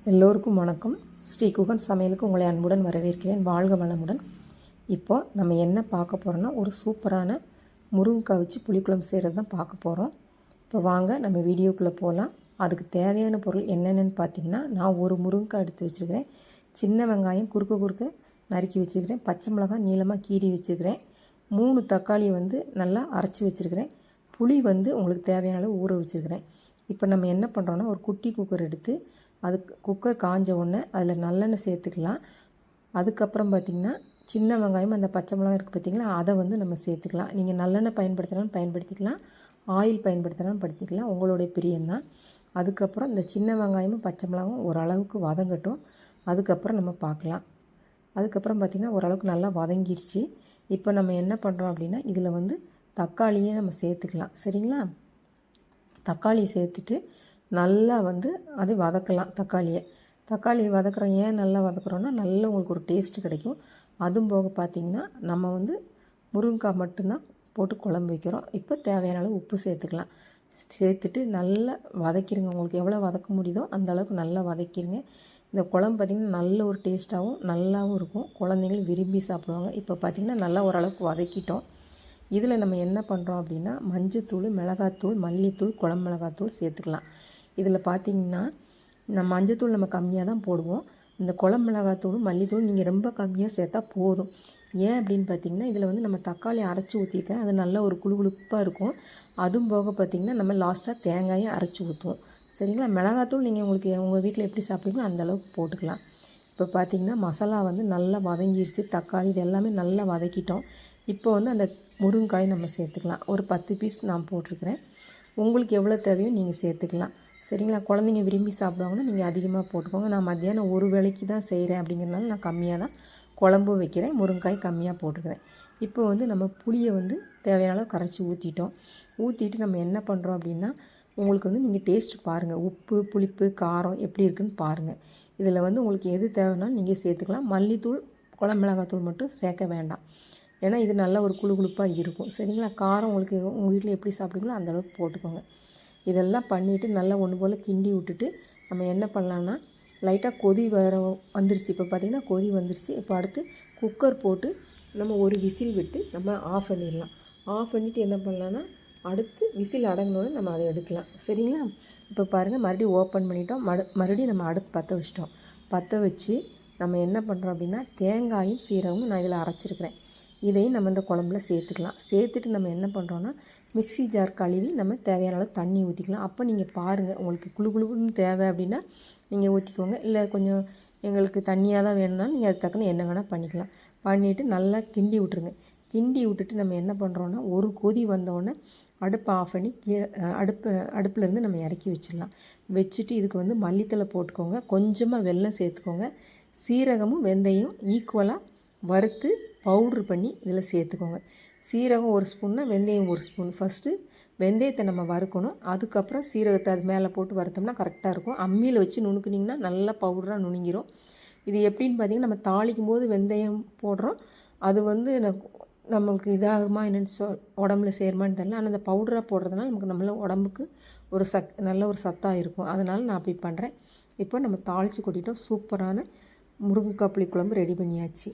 எல்லோருக்கும் வணக்கம். ஸ்ரீ குகன் சமையலுக்கு உங்களை அன்புடன் வரவேற்கிறேன். வாழ்க வளமுடன். இப்போ நம்ம என்ன பார்க்க போகிறோன்னா, ஒரு சூப்பரான முருங்கைக்காய் வச்சு புளிக்குழம்பு செய்கிறது தான் பார்க்க போகிறோம். இப்போ வாங்க நம்ம வீடியோக்குள்ளே போகலாம். அதுக்கு தேவையான பொருள் என்னென்னு பார்த்தீங்கன்னா, நான் ஒரு முருங்கைக்காய் எடுத்து வச்சுருக்கிறேன். சின்ன வெங்காயம் குறுக்க நறுக்கி வச்சுக்கிறேன். பச்சை மிளகாய் நீளமாக கீறி வச்சுக்கிறேன். 3 தக்காளியை நல்லா அரைச்சி வச்சுருக்கிறேன். புளி உங்களுக்கு தேவையான அளவு ஊற வச்சுருக்கிறேன். இப்போ நம்ம என்ன பண்ணுறோன்னா, ஒரு குட்டி குக்கர் எடுத்து அதுக்கு குக்கர் காஞ்ச உடனே அதில் நல்லெண்ணெய் சேர்த்துக்கலாம். அதுக்கப்புறம் பார்த்திங்கன்னா சின்ன வெங்காயம் அந்த பச்சை மிளகாய் இருக்குது பார்த்திங்களா, அதை நம்ம சேர்த்துக்கலாம். நீங்கள் நல்லெண்ணெய் பயன்படுத்தினாலும் பயன்படுத்திக்கலாம், ஆயில் பயன்படுத்தினாலும் படுத்திக்கலாம், உங்களுடைய பிரியம்தான். அதுக்கப்புறம் இந்த சின்ன வெங்காயமும் பச்சை மிளகாயும் ஓரளவுக்கு வதங்கட்டும். அதுக்கப்புறம் நம்ம பார்க்கலாம். அதுக்கப்புறம் பார்த்திங்கன்னா ஓரளவுக்கு நல்லா வதங்கிடுச்சு. இப்போ நம்ம என்ன பண்ணுறோம் அப்படின்னா, இதில் தக்காளியே நம்ம சேர்த்துக்கலாம். சரிங்களா? தக்காளியை சேர்த்துட்டு நல்லா அதை வதக்கலாம். தக்காளியை வதக்குறோம். ஏன் நல்லா வதக்குறோன்னா, நல்லா உங்களுக்கு ஒரு டேஸ்ட்டு கிடைக்கும். அதுவும் போக பார்த்திங்கன்னா நம்ம முருங்கைக்காய் மட்டும்தான் போட்டு குழம்பு வைக்கிறோம். இப்போ தேவையான அளவு உப்பு சேர்த்துக்கலாம். சேர்த்துட்டு நல்லா வதக்கிடுங்க. உங்களுக்கு எவ்வளோ வதக்க முடியுதோ அந்தளவுக்கு நல்லா வதக்கிடுங்க. இந்த குழம்பு பார்த்திங்கன்னா நல்ல ஒரு டேஸ்ட்டாகவும் நல்லாவும் இருக்கும். குழந்தைங்களும் விரும்பி சாப்பிடுவாங்க. இப்போ பார்த்திங்கன்னா நல்லா ஓரளவுக்கு வதக்கிட்டோம். இதில் நம்ம என்ன பண்ணுறோம் அப்படின்னா, மஞ்சத்தூள், மிளகாத்தூள், மல்லித்தூள், குழம்பு மிளகாத்தூள் சேர்த்துக்கலாம். இதில் பார்த்திங்கன்னா மஞ்சத்தூள் நம்ம கம்மியாக தான் போடுவோம். இந்த குழம்பு மிளகாத்தூளும் மல்லித்தூள் நீங்கள் ரொம்ப கம்மியாக சேர்த்தா போதும். ஏன் அப்படின்னு பார்த்திங்கன்னா, இதில் நம்ம தக்காளி அரைச்சி ஊற்றிட்டேன். அது நல்ல ஒரு குழுகுழுப்பாக இருக்கும். அதுவும் போக பார்த்திங்கன்னா நம்ம லாஸ்ட்டாக தேங்காயை அரைச்சி ஊற்றுவோம். சரிங்களா? மிளகாத்தூள் நீங்கள் உங்களுக்கு உங்கள் வீட்டில் எப்படி சாப்பிடுவீங்களோ அந்தளவுக்கு போட்டுக்கலாம். இப்போ பார்த்திங்கன்னா மசாலா நல்லா வதங்கிடுச்சு. தக்காளி இது எல்லாமே நல்லா வதக்கிட்டோம். இப்போ அந்த முருங்கைக்காய் நம்ம சேர்த்துக்கலாம். ஒரு 10 பீஸ் நான் போட்டிருக்கிறேன். உங்களுக்கு எவ்வளோ தேவையோ நீங்கள் சேர்த்துக்கலாம். சரிங்களா? குழந்தைங்க விரும்பி சாப்பிடுவாங்கன்னா நீங்கள் அதிகமாக போட்டுக்கோங்க. நான் மத்தியானம் ஒரு வேளைக்கு தான் செய்கிறேன் அப்படிங்கிறதுனால நான் கம்மியாக தான் குழம்பும் வைக்கிறேன். முருங்கைக்காய் கம்மியாக போட்டுக்கிறேன். இப்போ நம்ம புளியை தேவையான அளவு கரைச்சி ஊற்றிட்டு நம்ம என்ன பண்ணுறோம் அப்படின்னா, உங்களுக்கு நீங்கள் டேஸ்ட் பாருங்கள். உப்பு, புளிப்பு, காரம் எப்படி இருக்குன்னு பாருங்கள். இதில் உங்களுக்கு எது தேவைனாலும் நீங்கள் சேர்த்துக்கலாம். மல்லித்தூள், குழம்பு மிளகாத்தூள் மட்டும் சேர்க்க வேண்டாம். ஏன்னா இது நல்லா ஒரு குழுகுழுப்பாக இருக்கும். சரிங்களா? காரம் உங்களுக்கு உங்கள் வீட்டில் எப்படி சாப்பிடுங்களோ அந்தளவுக்கு போட்டுக்கோங்க. இதெல்லாம் பண்ணிவிட்டு நல்லா ஒன்று போல் கிண்டி விட்டுட்டு நம்ம என்ன பண்ணலான்னா, லைட்டாக கொதி வந்துருச்சு. இப்போ பார்த்திங்கன்னா கொதி வந்துருச்சு. இப்போ அடுத்து குக்கர் போட்டு நம்ம ஒரு விசில் விட்டு நம்ம ஆஃப் பண்ணிடலாம். ஆஃப் பண்ணிவிட்டு என்ன பண்ணலான்னா, அடுத்து விசில் அடங்கினோடனே நம்ம அதை எடுக்கலாம். சரிங்களா? இப்போ பாருங்கள், மறுபடியும் ஓப்பன் பண்ணிட்டோம். மறுபடியும் நம்ம அடுப்பு பற்ற வச்சிட்டோம். பற்ற வச்சு நம்ம என்ன பண்ணுறோம் அப்படின்னா, தேங்காயும் சீரகமும் நான் இதில் அரைச்சிருக்கிறேன். இதையும் நம்ம இந்த குழம்புல சேர்த்துக்கலாம். சேர்த்துட்டு நம்ம என்ன பண்ணுறோன்னா, மிக்ஸி ஜார் கழுவி நம்ம தேவையான அளவு தண்ணி ஊற்றிக்கலாம். அப்போ நீங்கள் பாருங்கள், உங்களுக்கு குழுன்னு தேவை அப்படின்னா நீங்கள் ஊற்றிக்கோங்க. இல்லை கொஞ்சம் எங்களுக்கு தண்ணியாக தான் வேணும்னாலும் நீங்கள் அது தக்கன என்ன வேணால் பண்ணிக்கலாம். பண்ணிவிட்டு நல்லா கிண்டி விட்டுருங்க. கிண்டி விட்டுட்டு நம்ம என்ன பண்ணுறோன்னா, ஒரு கொதி வந்தோடனே அடுப்பை ஆஃப் பண்ணி அடுப்புலேருந்து நம்ம இறக்கி வச்சிடலாம். வச்சுட்டு இதுக்கு மல்லித்தலை போட்டுக்கோங்க. கொஞ்சமாக வெல்லம் சேர்த்துக்கோங்க. சீரகமும் வெந்தயம் ஈக்குவலாக வறுத்து பவுட்ரு பண்ணி இதில் சேர்த்துக்கோங்க. சீரகம் 1 ஸ்பூன்னா வெந்தயம் 1 ஸ்பூன். ஃபஸ்ட்டு வெந்தயத்தை நம்ம வறுக்கணும். அதுக்கப்புறம் சீரகத்தை அது மேலே போட்டு வறுத்தோம்னா கரெக்டாக இருக்கும். அம்மியில் வச்சு நுணுக்குனிங்கன்னா நல்லா பவுடராக நுணுங்கிரும். இது எப்படின்னு பார்த்திங்கன்னா, நம்ம தாளிக்கும் போது வெந்தயம் போடுறோம். அது நம்மளுக்கு இதாகுமா என்னென்னு உடம்புல சேருமான்னு தெரியல. ஆனால் அந்த பவுடராக போடுறதுனால நம்மள உடம்புக்கு ஒரு நல்ல ஒரு சத்தாக இருக்கும். அதனால் நான் அப்படி பண்ணுறேன். இப்போ நம்ம தாளித்து கொட்டிட்டோம். சூப்பரான முருங்கைக்காய் புளிக்குழம்பு ரெடி பண்ணியாச்சு.